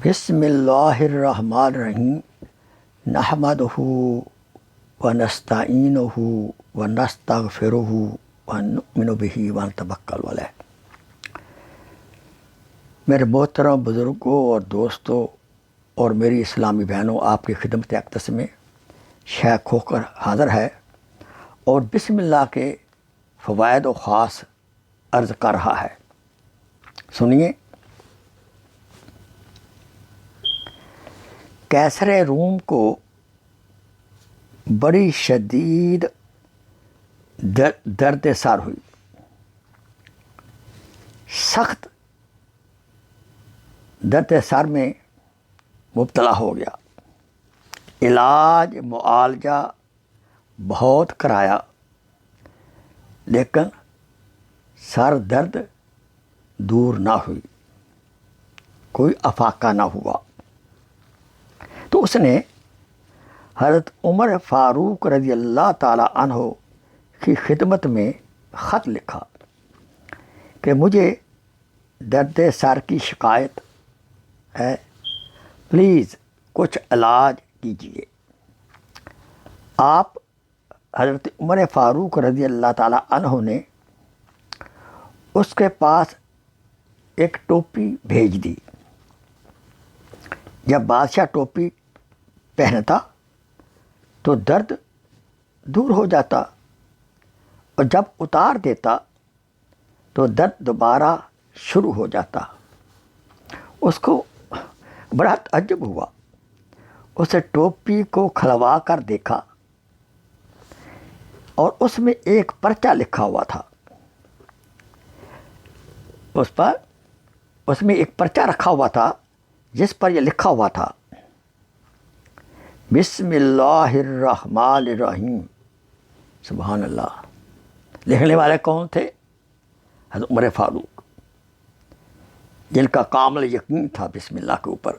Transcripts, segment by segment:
بسم اللہ الرحمن الرحیم نحمدہ ونستعینہ ونستغفرہ ونؤمن بہ ونتوکل علیہ۔ میرے محترم بزرگوں اور دوستوں اور میری اسلامی بہنوں، آپ کی خدمت اقدس میں شیخ ہو کر حاضر ہے اور بسم اللہ کے فوائد و خاص عرض کر رہا ہے۔ سنیے۔ قیصر روم کو بڑی شدید درد سر ہوئی، سخت درد سر میں مبتلا ہو گیا، علاج معالجہ بہت کرایا لیکن سر درد دور نہ ہوئی، کوئی افاقہ نہ ہوا۔ تو اس نے حضرت عمر فاروق رضی اللہ تعالیٰ عنہ کی خدمت میں خط لکھا کہ مجھے درد سر کی شکایت ہے، پلیز کچھ علاج کیجیے۔ آپ حضرت عمر فاروق رضی اللہ تعالیٰ عنہ نے اس کے پاس ایک ٹوپی بھیج دی۔ جب بادشاہ ٹوپی پہنتا تو درد دور ہو جاتا اور جب اتار دیتا تو درد دوبارہ شروع ہو جاتا۔ اس کو بڑا تعجب ہوا، اسے ٹوپی کو کھلوا کر دیکھا اور اس میں ایک پرچہ لکھا ہوا تھا۔ اس میں ایک پرچہ رکھا ہوا تھا جس پر یہ لکھا ہوا تھا، بسم اللہ الرحمن الرحیم۔ سبحان اللہ۔ لکھنے والے کون تھے؟ حضرت عمر فاروق، جن کا کامل یقین تھا بسم اللہ کے اوپر۔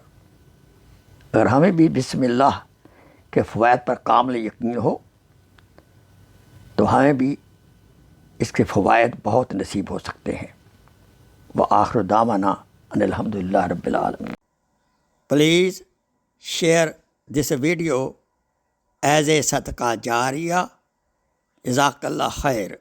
اگر ہمیں بھی بسم اللہ کے فوائد پر کامل یقین ہو تو ہمیں بھی اس کے فوائد بہت نصیب ہو سکتے ہیں۔ وآخر دعوانا ان الحمدللہ رب العالمین۔ Please share this video as a صدقہ جاریہ۔ جزاک اللہ خیر۔